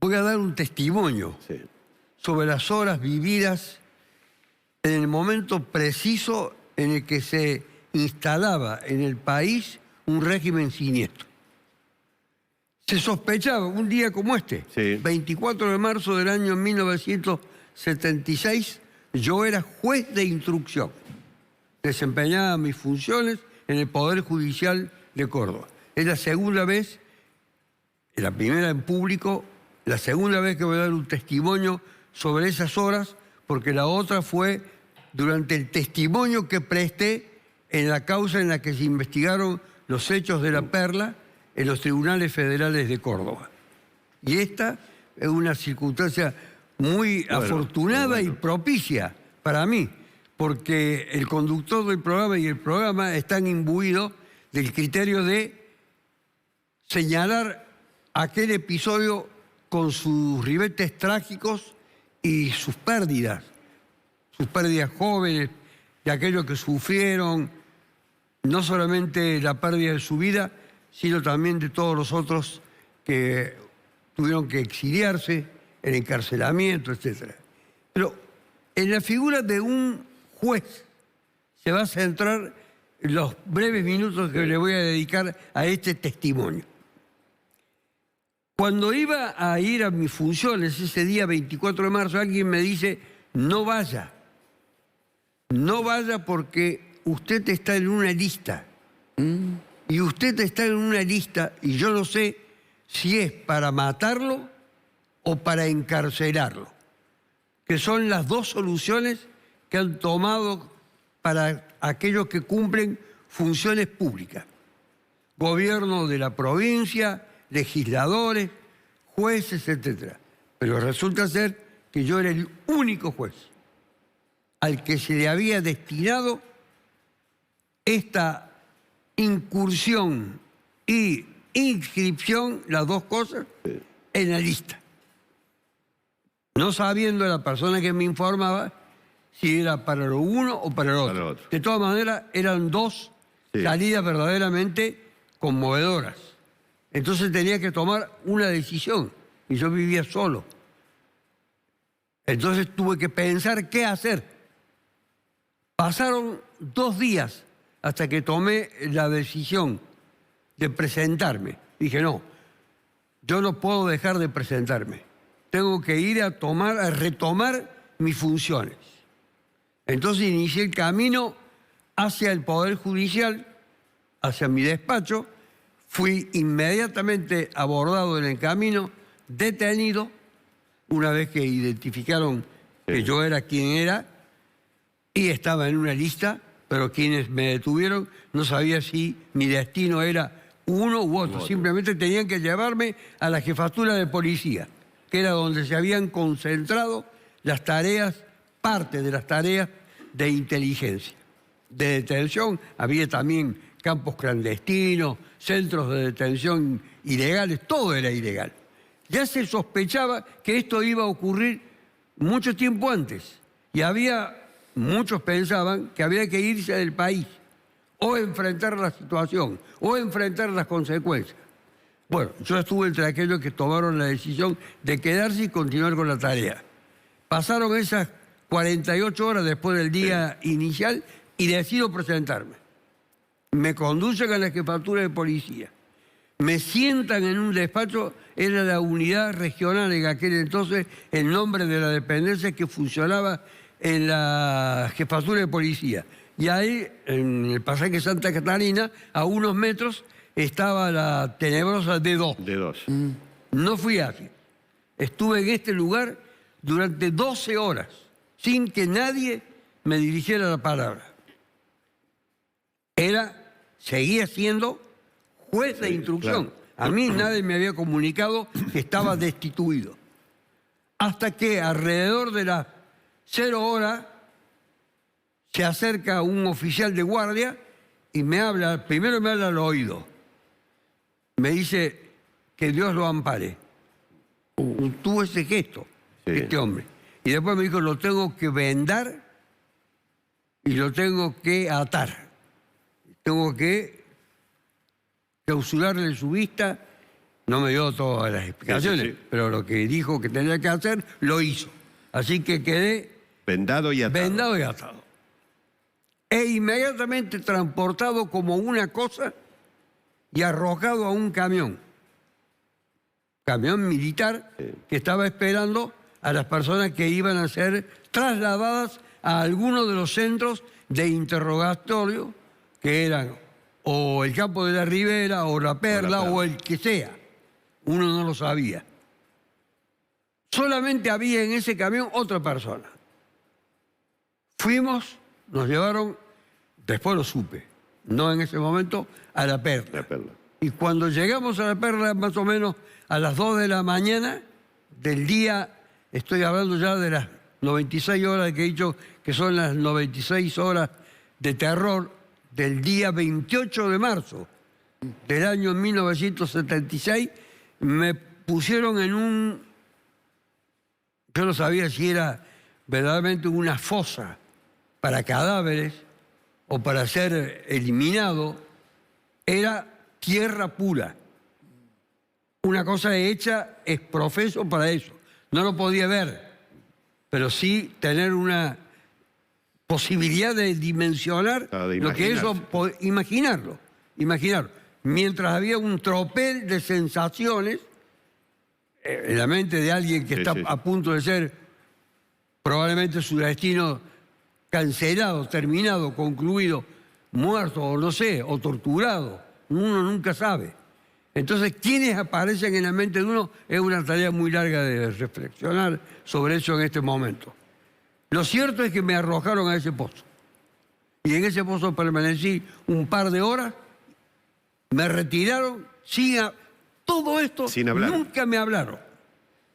Voy a dar un testimonio sobre las horas vividas en el momento preciso en el que se instalaba en el país un régimen siniestro. Se sospechaba, un día como este, 24 de marzo del año 1976, yo era juez de instrucción. Desempeñaba mis funciones en el Poder Judicial de Córdoba. Es la segunda vez, la primera en público, la segunda vez que voy a dar un testimonio sobre esas horas, porque la otra fue durante el testimonio que presté en la causa en la que se investigaron los hechos de la Perla en los tribunales federales de Córdoba. Y esta es una circunstancia muy afortunada y propicia para mí, porque el conductor del programa y el programa están imbuidos del criterio de señalar aquel episodio con sus ribetes trágicos y sus pérdidas jóvenes, de aquellos que sufrieron no solamente la pérdida de su vida, sino también de todos los otros que tuvieron que exiliarse, el encarcelamiento, etc. Pero en la figura de un juez se va a centrar los breves minutos que le voy a dedicar a este testimonio. Cuando iba a ir a mis funciones ese día 24 de marzo, alguien me dice, no vaya porque usted está en una lista. Y usted está en una lista y yo no sé si es para matarlo o para encarcelarlo, que son las dos soluciones que han tomado para aquellos que cumplen funciones públicas. Gobierno de la provincia, legisladores, jueces, etc. Pero resulta ser que yo era el único juez al que se le había destinado esta incursión y inscripción, las dos cosas, en la lista. No sabiendo la persona que me informaba si era para lo uno o para lo otro. De todas maneras, eran dos salidas verdaderamente conmovedoras. Entonces tenía que tomar una decisión y yo vivía solo. Entonces tuve que pensar qué hacer. Pasaron 2 días hasta que tomé la decisión de presentarme. Dije, no, yo no puedo dejar de presentarme. Tengo que ir a retomar mis funciones. Entonces inicié el camino hacia el Poder Judicial, hacia mi despacho. Fui inmediatamente abordado en el camino, detenido, una vez que identificaron que yo era quien era, y estaba en una lista, pero quienes me detuvieron no sabía si mi destino era uno u otro. Simplemente tenían que llevarme a la jefatura de policía, que era donde se habían concentrado las tareas, parte de las tareas de inteligencia. De detención había también campos clandestinos, centros de detención ilegales, todo era ilegal. Ya se sospechaba que esto iba a ocurrir mucho tiempo antes y muchos pensaban que había que irse del país o enfrentar la situación o enfrentar las consecuencias. Bueno, yo estuve entre aquellos que tomaron la decisión de quedarse y continuar con la tarea. Pasaron esas 48 horas después del día inicial y decido presentarme. Me conducen a la jefatura de policía. Me sientan en un despacho, era la unidad regional en aquel entonces, el nombre de la dependencia que funcionaba en la jefatura de policía. Y ahí, en el pasaje Santa Catarina, a unos metros, estaba la tenebrosa D2. No fui así. Estuve en este lugar durante 12 horas, sin que nadie me dirigiera la palabra. Seguía siendo juez de instrucción. Claro. A mí nadie me había comunicado que estaba destituido. Hasta que alrededor de las 0 horas se acerca un oficial de guardia y me habla, primero me habla al oído. Me dice que Dios lo ampare. Tuvo ese gesto, este hombre. Y después me dijo, lo tengo que vendar y lo tengo que atar. Tengo que clausurarle su vista, No me dio todas las explicaciones, Sí, sí, sí. pero lo que dijo que tenía que hacer, lo hizo. Así que quedé Vendado y atado. vendado y atado. E inmediatamente transportado como una cosa y arrojado a un camión militar que estaba esperando a las personas que iban a ser trasladadas a alguno de los centros de interrogatorio que eran o el Campo de la Ribera o La Perla o el que sea. Uno no lo sabía. Solamente había en ese camión otra persona. Fuimos, nos llevaron, después lo supe, no en ese momento, a La Perla. La Perla. Y cuando llegamos a La Perla, más o menos a las 2 de la mañana del día, estoy hablando ya de las 96 horas que he dicho que son las 96 horas de terror del día 28 de marzo del año 1976, me pusieron en un... Yo no sabía si era verdaderamente una fosa para cadáveres o para ser eliminado. Era tierra pura. Una cosa hecha es profeso para eso. No lo podía ver, pero sí tener una posibilidad de dimensionar lo que eso... Imaginarlo. Mientras había un tropel de sensaciones en la mente de alguien que está a punto de ser probablemente su destino cancelado, terminado, concluido, muerto o no sé, o torturado. Uno nunca sabe. Entonces, ¿quiénes aparecen en la mente de uno? Es una tarea muy larga de reflexionar sobre eso en este momento. Lo cierto es que me arrojaron a ese pozo. Y en ese pozo permanecí un par de horas, me retiraron, todo esto sin hablar. Nunca me hablaron.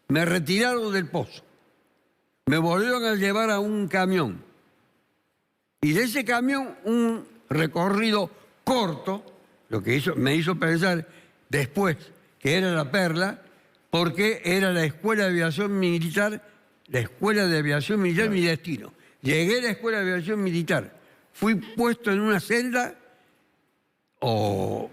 Me retiraron del pozo. Me volvieron a llevar a un camión. Y de ese camión, un recorrido corto, lo que me hizo pensar después que era La Perla, porque era la Escuela de Aviación Militar, mi destino. Llegué a la Escuela de Aviación Militar, fui puesto en una celda, o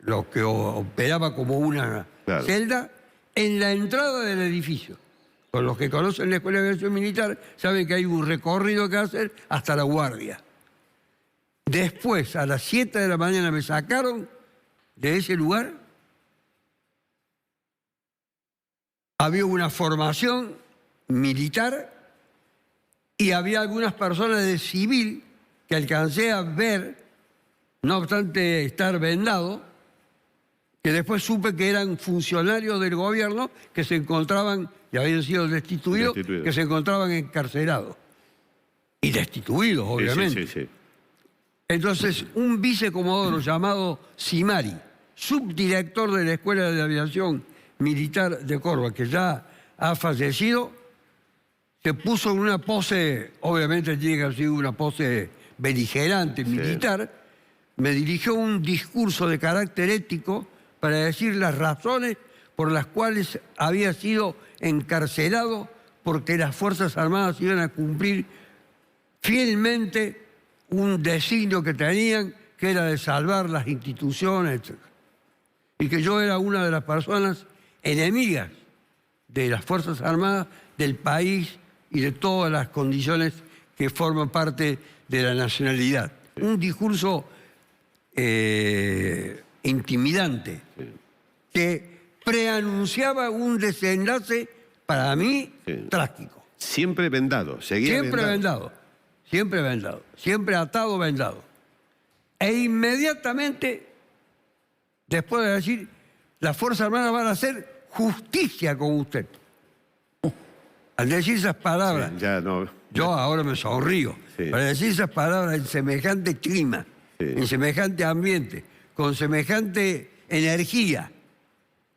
lo que operaba como una celda, en la entrada del edificio. Con los que conocen la Escuela de Aviación Militar saben que hay un recorrido que hacer hasta la guardia. Después, a las 7 de la mañana, me sacaron de ese lugar. Había una formación militar y había algunas personas de civil que alcancé a ver, no obstante estar vendado, que después supe que eran funcionarios del gobierno que se encontraban, y habían sido destituidos, que se encontraban encarcelados. Y destituidos, obviamente. Sí. Entonces, un vicecomodoro llamado Simari, subdirector de la Escuela de Aviación Militar de Córdoba, que ya ha fallecido, se puso en una pose, obviamente tiene que haber sido una pose beligerante, militar, me dirigió un discurso de carácter ético para decir las razones por las cuales había sido encarcelado, porque las Fuerzas Armadas iban a cumplir fielmente un designio que tenían, que era de salvar las instituciones, etc. Y que yo era una de las personas enemigas de las Fuerzas Armadas, del país y de todas las condiciones que forman parte de la nacionalidad. Un discurso intimidante que preanunciaba un desenlace para mí trágico. Siempre vendado, Siempre vendado, siempre atado, vendado. E inmediatamente, después de decir, las Fuerzas Armadas van a hacer justicia con usted. Al decir esas palabras, yo ahora me sonrío, para decir esas palabras en semejante clima, en semejante ambiente, con semejante energía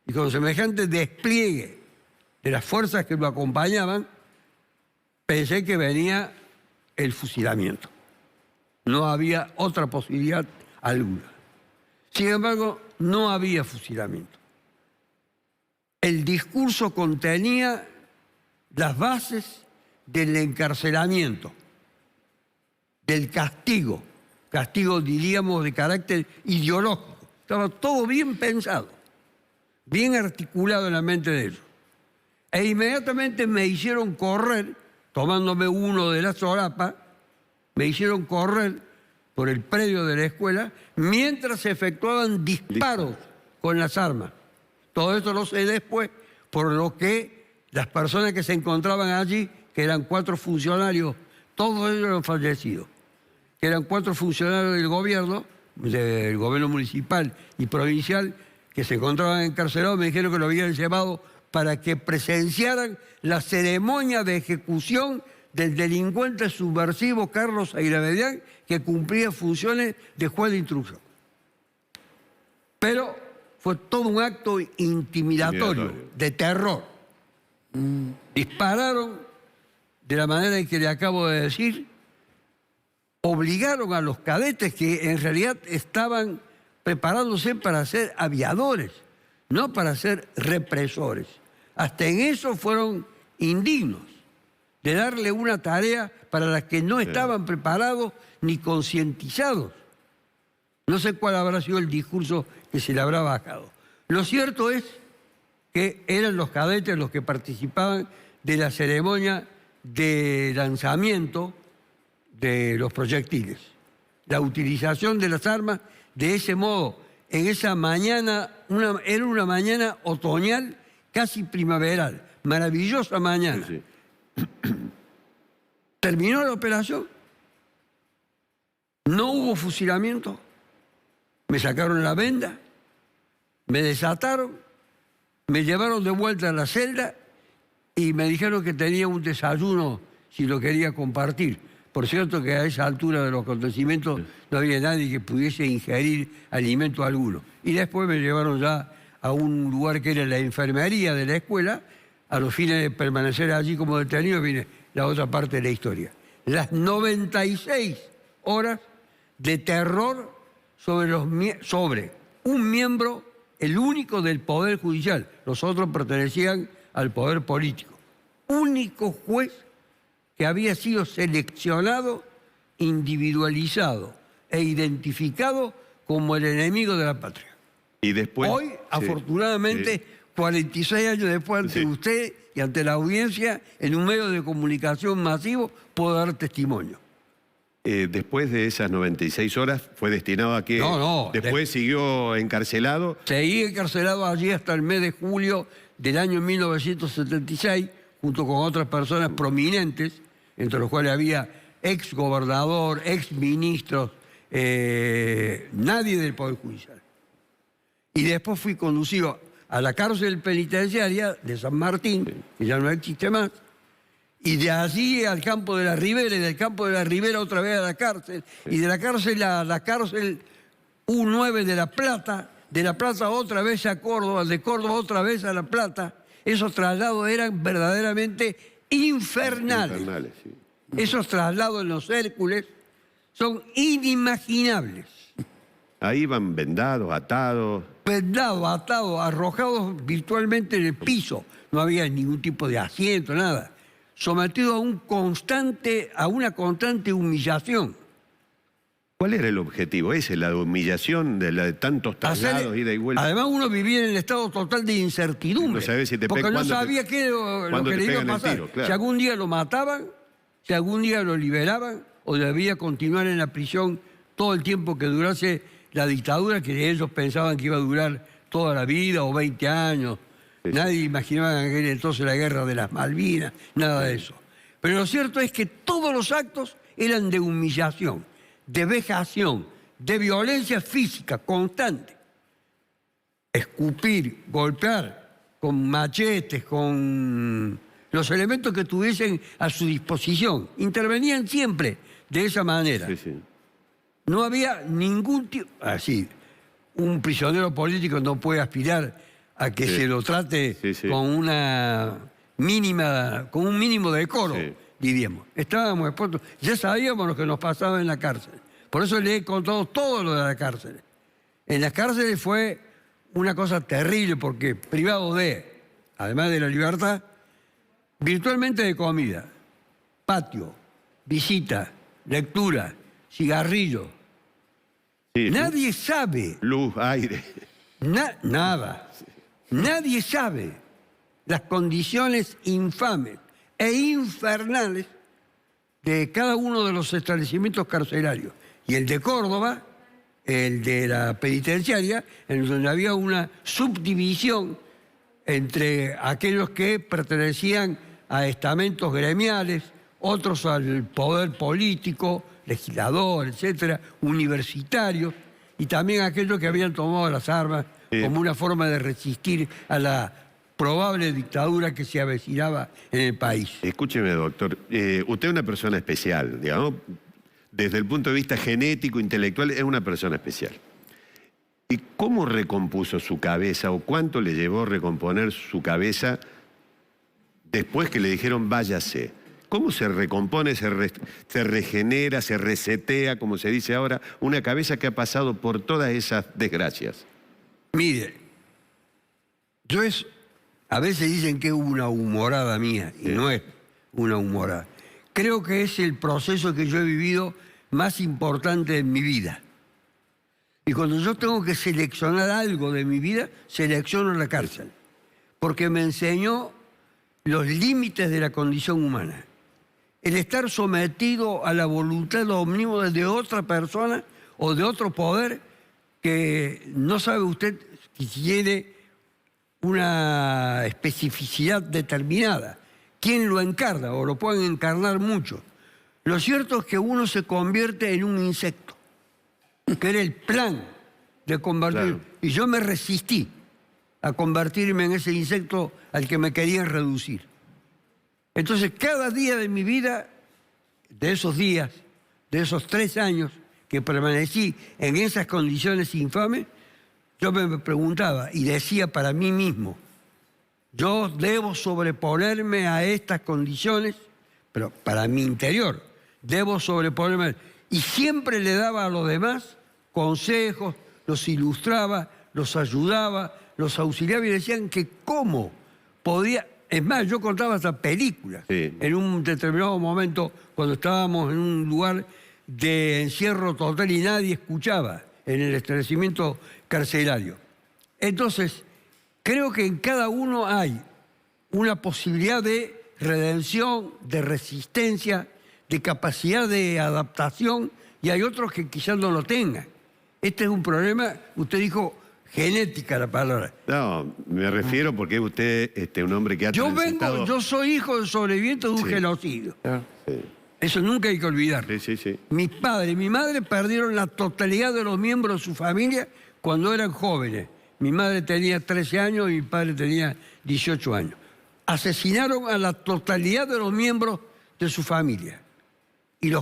y con semejante despliegue de las fuerzas que lo acompañaban, pensé que venía el fusilamiento. No había otra posibilidad alguna. Sin embargo, no había fusilamiento. El discurso contenía las bases del encarcelamiento, del castigo, diríamos de carácter ideológico. Estaba todo bien pensado. bien articulado en la mente de ellos. E inmediatamente me hicieron correr, tomándome uno de la solapa, me hicieron correr por el predio de la escuela mientras se efectuaban disparos con las armas. Todo esto lo sé después, por lo que las personas que se encontraban allí, que eran 4 funcionarios, todos ellos eran fallecidos, que eran 4 funcionarios del gobierno municipal y provincial, que se encontraban encarcelados, me dijeron que lo habían llevado para que presenciaran la ceremonia de ejecución del delincuente subversivo Carlos Airabedián, que cumplía funciones de juez de instrucción. Pero fue todo un acto intimidatorio, de terror. Dispararon de la manera en que le acabo de decir, obligaron a los cadetes que en realidad estaban preparándose para ser aviadores, no para ser represores. Hasta en eso fueron indignos, de darle una tarea para la que no estaban preparados ni concientizados. No sé cuál habrá sido el discurso que se le habrá bajado. Lo cierto es que eran los cadetes los que participaban de la ceremonia de lanzamiento de los proyectiles. La utilización de las armas de ese modo, en esa mañana, era una mañana otoñal, casi primaveral, maravillosa mañana. Sí. Terminó la operación, no hubo fusilamiento, me sacaron la venda, me desataron, me llevaron de vuelta a la celda y me dijeron que tenía un desayuno si lo quería compartir. Por cierto que a esa altura de los acontecimientos no había nadie que pudiese ingerir alimento alguno. Y después me llevaron ya a un lugar que era la enfermería de la escuela. A los fines de permanecer allí como detenido viene la otra parte de la historia. Las 96 horas de terror sobre un miembro, el único del Poder Judicial. Los otros pertenecían al Poder Político. Único juez que había sido seleccionado, individualizado e identificado como el enemigo de la patria. Y después, hoy, afortunadamente, 46 años después, ante usted y ante la audiencia, en un medio de comunicación masivo, puedo dar testimonio. Después de esas 96 horas, ¿fue destinado a qué? No. Después siguió encarcelado. Seguí encarcelado allí hasta el mes de julio del año 1976, junto con otras personas prominentes, entre los cuales había exgobernador, exministros, nadie del Poder Judicial. Y después fui conducido a la cárcel penitenciaria de San Martín, que ya no existe más, y de allí al campo de la Ribera, y del campo de la Ribera otra vez a la cárcel, y de la cárcel a la cárcel U9 de La Plata otra vez a Córdoba, de Córdoba otra vez a La Plata. Esos traslados eran verdaderamente infernales. Sí. Esos traslados en los Hércules son inimaginables. Ahí van vendados, atados. Vendados, atados, arrojados virtualmente en el piso. No había ningún tipo de asiento, nada. Sometidos a una constante humillación. ¿Cuál era el objetivo ese? La humillación de tantos traslados, ida y vuelta. Además, uno vivía en el estado total de incertidumbre. No sabés si te porque no sabía lo que le iba a pasar. Tiro, claro. Si algún día lo mataban, si algún día lo liberaban, o debía continuar en la prisión todo el tiempo que durase la dictadura, que ellos pensaban que iba a durar toda la vida o 20 años. Sí. Nadie imaginaba en aquel entonces la guerra de las Malvinas, nada de eso. Pero lo cierto es que todos los actos eran de humillación, de vejación, de violencia física constante. Escupir, golpear con machetes, con los elementos que tuviesen a su disposición. Intervenían siempre de esa manera. Sí. No había ningún tipo... Así, un prisionero político no puede aspirar a que se lo trate con un mínimo de decoro, diríamos. Estábamos expuestos, ya sabíamos lo que nos pasaba en la cárcel. Por eso le he contado todo lo de la cárcel. En las cárceles fue una cosa terrible porque privado de, además de la libertad, virtualmente de comida, patio, visita, lectura, cigarrillo. Sí, nadie sabe. Luz, aire. Nada. Nadie sabe las condiciones infames e infernales de cada uno de los establecimientos carcelarios. Y el de Córdoba, el de la penitenciaria, en donde había una subdivisión entre aquellos que pertenecían a estamentos gremiales, otros al poder político, legislador, etcétera, universitarios, y también aquellos que habían tomado las armas como una forma de resistir a la probable dictadura que se avecinaba en el país. Escúcheme, doctor, usted es una persona especial, digamos, desde el punto de vista genético, intelectual, es una persona especial. ¿Y cómo recompuso su cabeza o cuánto le llevó recomponer su cabeza después que le dijeron váyase? ¿Cómo se recompone, se regenera, se resetea, como se dice ahora, una cabeza que ha pasado por todas esas desgracias? Mire, a veces dicen que es una humorada mía, y no es una humorada. Creo que es el proceso que yo he vivido más importante en mi vida. Y cuando yo tengo que seleccionar algo de mi vida, selecciono la cárcel. Porque me enseñó los límites de la condición humana. El estar sometido a la voluntad omnímoda de otra persona o de otro poder que no sabe usted si tiene una especificidad determinada. ¿Quién lo encarna? O lo pueden encarnar mucho. Lo cierto es que uno se convierte en un insecto, que era el plan de convertir. Claro. Y yo me resistí a convertirme en ese insecto al que me querían reducir. Entonces, cada día de mi vida, de esos días, de esos 3 años que permanecí en esas condiciones infames, yo me preguntaba y decía para mí mismo, yo debo sobreponerme a estas condiciones, pero para mi interior, debo sobreponerme. Y siempre le daba a los demás consejos, los ilustraba, los ayudaba, los auxiliaba y decían que cómo podía. Es más, yo contaba hasta películas. Sí. En un determinado momento, cuando estábamos en un lugar de encierro total y nadie escuchaba en el establecimiento carcelario. Entonces, creo que en cada uno hay una posibilidad de redención, de resistencia, de capacidad de adaptación, y hay otros que quizás no lo tengan. Este es un problema, usted dijo, genética la palabra. No, me refiero porque usted un hombre que ha transitado... Yo soy hijo de sobreviviente de un genocidio. Sí. Eso nunca hay que olvidar. Sí. Mi padre y mi madre perdieron la totalidad de los miembros de su familia cuando eran jóvenes. Mi madre tenía 13 años y mi padre tenía 18 años. Asesinaron a la totalidad de los miembros de su familia. Y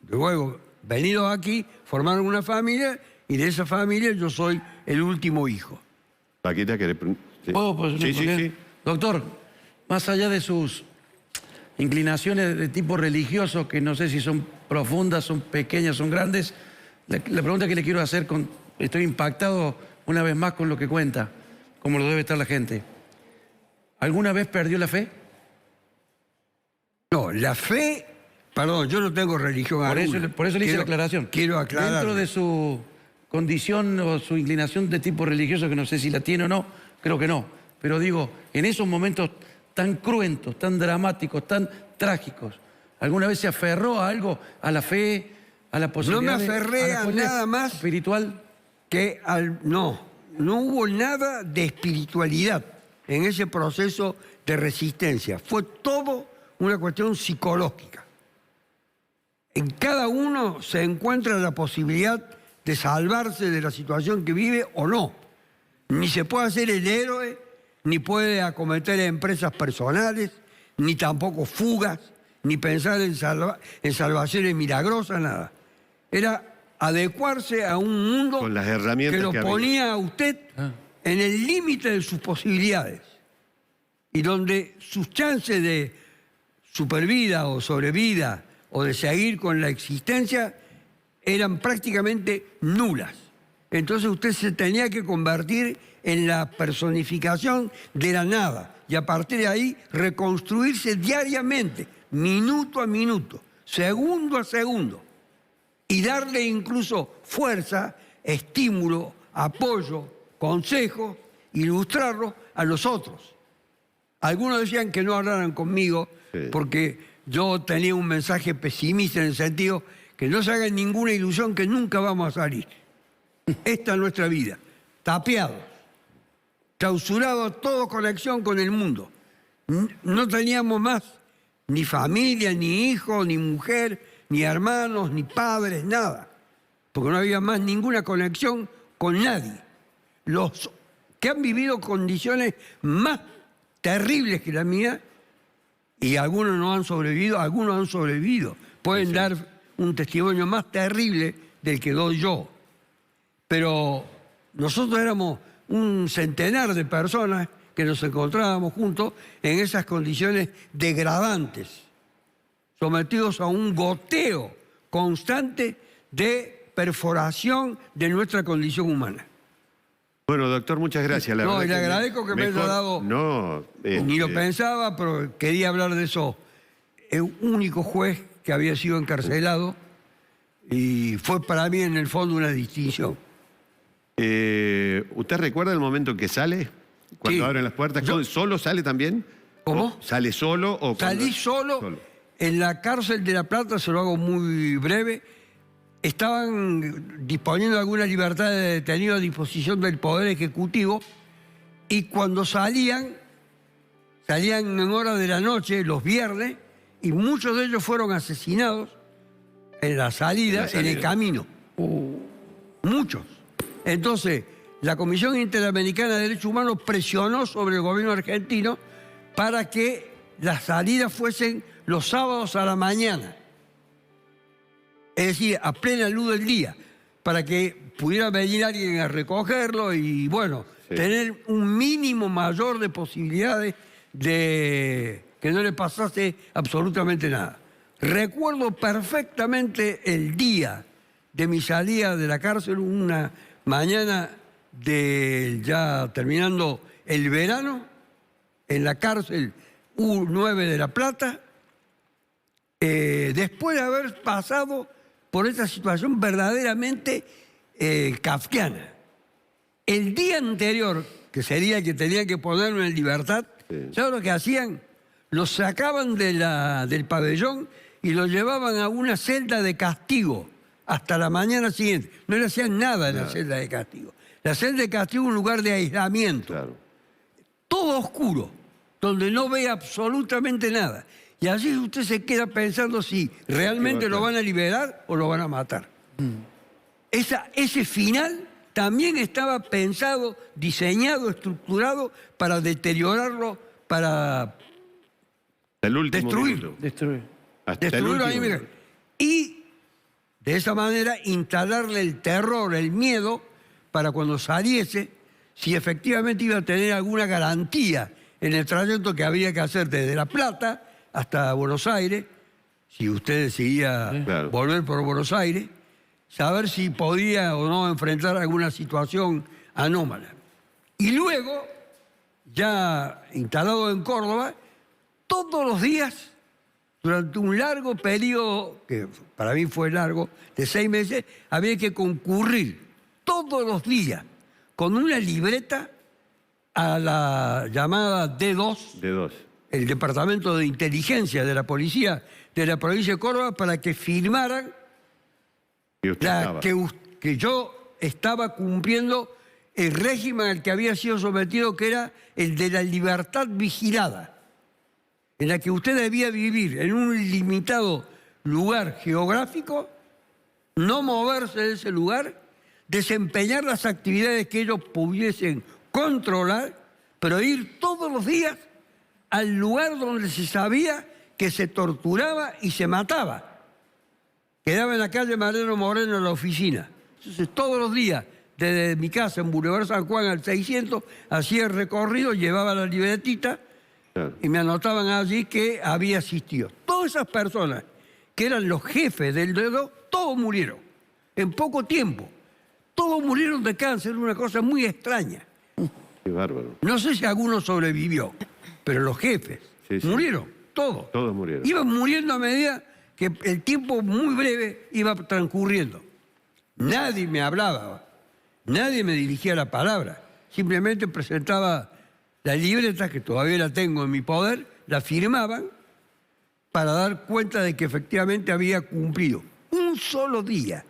luego, venidos aquí, formaron una familia y de esa familia yo soy el último hijo. Paquita, ¿querés? Sí. ¿Puedo? Sí. Doctor, más allá de sus inclinaciones de tipo religioso, que no sé si son profundas, son pequeñas, son grandes, la pregunta que le quiero hacer, estoy impactado una vez más con lo que cuenta, como lo debe estar la gente. ¿Alguna vez perdió la fe? No, la fe, perdón, yo no tengo religión alguna. Por eso le hice la aclaración. Quiero aclarar. Dentro de su condición o su inclinación de tipo religioso, que no sé si la tiene o no, creo que no. Pero digo, en esos momentos tan cruentos, tan dramáticos, tan trágicos, ¿alguna vez se aferró a algo, a la fe, a la posibilidad? No me aferré a nada más espiritual. Que no hubo nada de espiritualidad en ese proceso de resistencia. Fue todo una cuestión psicológica. En cada uno se encuentra la posibilidad de salvarse de la situación que vive o no. Ni se puede hacer el héroe, ni puede acometer empresas personales, ni tampoco fugas, ni pensar en salvaciones milagrosas, nada. Era adecuarse a un mundo con las herramientas que lo ponía a usted en el límite de sus posibilidades y donde sus chances de supervida o sobrevida o de seguir con la existencia eran prácticamente nulas. Entonces usted se tenía que convertir en la personificación de la nada y a partir de ahí reconstruirse diariamente, minuto a minuto, segundo a segundo, y darle incluso fuerza, estímulo, apoyo, consejo ilustrarlo a los otros. Algunos decían que no hablaran conmigo porque yo tenía un mensaje pesimista en el sentido que no se hagan ninguna ilusión que nunca vamos a salir. Esta es nuestra vida, tapiados, clausurados, todo conexión con el mundo. No teníamos más ni familia, ni hijos, ni mujer, ni hermanos, ni padres, nada. Porque no había más ninguna conexión con nadie. Los que han vivido condiciones más terribles que la mía, y algunos no han sobrevivido, algunos han sobrevivido. Pueden dar un testimonio más terrible del que doy yo. Pero nosotros éramos un centenar de personas que nos encontrábamos juntos en esas condiciones degradantes, sometidos a un goteo constante de perforación de nuestra condición humana. Bueno, doctor, muchas gracias. No, le agradezco que me haya dado... No, ni lo pensaba, pero quería hablar de eso. El único juez que había sido encarcelado y fue para mí en el fondo una distinción. ¿Usted recuerda el momento en que sale? Cuando abren las puertas. ¿Solo sale también? ¿Cómo? ¿Sale solo? O Salí solo. En la cárcel de La Plata, se lo hago muy breve, estaban disponiendo alguna libertad de detenido a disposición del Poder Ejecutivo y cuando salían en horas de la noche, los viernes, y muchos de ellos fueron asesinados en la salida, en el camino. Muchos. Entonces, la Comisión Interamericana de Derechos Humanos presionó sobre el gobierno argentino para que las salidas fuesen los sábados a la mañana. Es decir, a plena luz del día, para que pudiera venir alguien a recogerlo y, bueno, tener un mínimo mayor de posibilidades de que no le pasase absolutamente nada. Recuerdo perfectamente el día de mi salida de la cárcel, una mañana ya terminando el verano, en la cárcel U9 de La Plata, después de haber pasado por esta situación verdaderamente kafkiana. El día anterior, que sería el que tenía que ponerlo en libertad, ¿sabes lo que hacían? Los sacaban del pabellón y los llevaban a una celda de castigo hasta la mañana siguiente. No le hacían nada en la celda de castigo. La celda de castigo es un lugar de aislamiento. Claro. Todo oscuro, donde no ve absolutamente nada. Y allí usted se queda pensando si realmente lo van a liberar o lo van a matar. Ese final también estaba pensado, diseñado, estructurado para deteriorarlo, para destruirlo. Destruirlo ahí, mira. Y de esa manera instalarle el terror, el miedo, para cuando saliese, si efectivamente iba a tener alguna garantía en el trayecto que había que hacer desde La Plata hasta Buenos Aires, si usted decidía volver por Buenos Aires, saber si podía o no enfrentar alguna situación anómala. Y luego, ya instalado en Córdoba, todos los días, durante un largo periodo, que para mí fue largo, de 6 meses, había que concurrir todos los días con una libreta a la llamada D2, el Departamento de Inteligencia de la Policía de la provincia de Córdoba, para que firmaran que yo estaba cumpliendo el régimen al que había sido sometido, que era el de la libertad vigilada, en la que usted debía vivir en un limitado lugar geográfico, no moverse de ese lugar, desempeñar las actividades que ellos pudiesen controlar, pero ir todos los días al lugar donde se sabía que se torturaba y se mataba. Quedaba en la calle Mariano Moreno en la oficina. Entonces todos los días, desde mi casa en Boulevard San Juan al 600, hacía el recorrido, llevaba la libretita y me anotaban allí que había asistido. Todas esas personas que eran los jefes del dedo, todos murieron en poco tiempo. Todos murieron de cáncer, una cosa muy extraña. Qué bárbaro. No sé si alguno sobrevivió, pero los jefes murieron, todos. Todos murieron. Iban muriendo a medida que el tiempo muy breve iba transcurriendo. Nadie me hablaba, nadie me dirigía la palabra. simplemente presentaba la libreta, que todavía la tengo en mi poder, la firmaban para dar cuenta de que efectivamente había cumplido. Un solo día.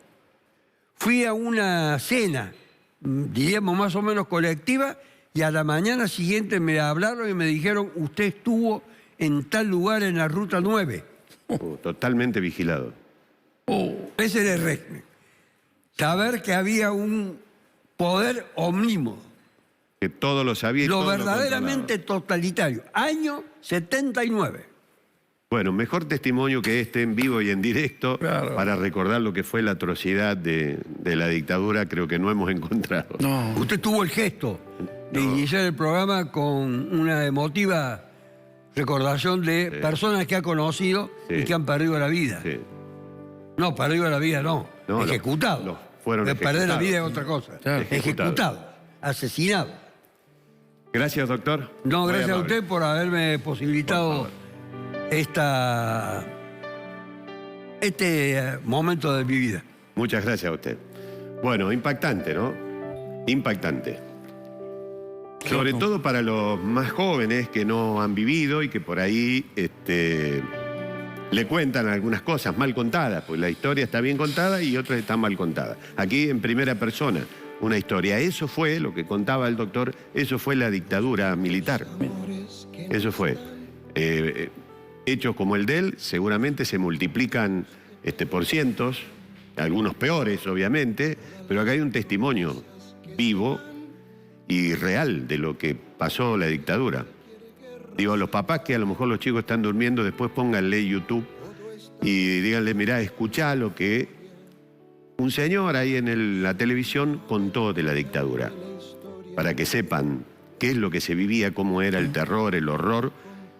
Fui a una cena, diríamos más o menos colectiva, y a la mañana siguiente me hablaron y me dijeron, usted estuvo en tal lugar en la Ruta 9. Totalmente vigilado. Ese era el régimen. Saber que había un poder omnímodo. Que todo lo sabía y Lo todo verdaderamente totalitario. Año 79. Bueno, mejor testimonio que este en vivo y en directo para recordar lo que fue la atrocidad de la dictadura, creo que no hemos encontrado. No. Usted tuvo el gesto de iniciar el programa con una emotiva recordación de personas que ha conocido y que han perdido la vida. Sí. No, perdido la vida no, ejecutado. Fueron perder la vida es otra cosa. Claro. Ejecutado, asesinado. Gracias, doctor. No, Muy gracias a amable. usted por haberme posibilitado este momento de mi vida. Muchas gracias a usted. Bueno, impactante, ¿no? Impactante. Sobre todo para los más jóvenes que no han vivido y que por ahí le cuentan algunas cosas mal contadas, pues la historia está bien contada y otras están mal contadas. Aquí en primera persona, una historia. Eso fue, lo que contaba el doctor, eso fue la dictadura militar. Eso fue. Hechos como el de él seguramente se multiplican por cientos, algunos peores obviamente, pero acá hay un testimonio vivo y real de lo que pasó la dictadura. Digo, a los papás que a lo mejor los chicos están durmiendo, después pónganle YouTube y díganle, mirá, escuchá lo que un señor ahí en la televisión contó de la dictadura, para que sepan qué es lo que se vivía, cómo era el terror, el horror,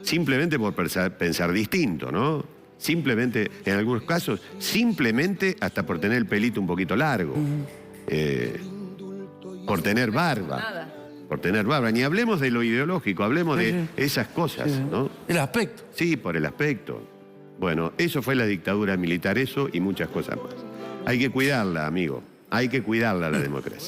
simplemente por pensar distinto, ¿no? Simplemente, en algunos casos, simplemente hasta por tener el pelito un poquito largo, por tener barba. Nada. Por tener barba. Ni hablemos de lo ideológico, hablemos de esas cosas, ¿no? El aspecto. Sí, por el aspecto. Bueno, eso fue la dictadura militar, eso y muchas cosas más. Hay que cuidarla, amigo. Hay que cuidarla la democracia.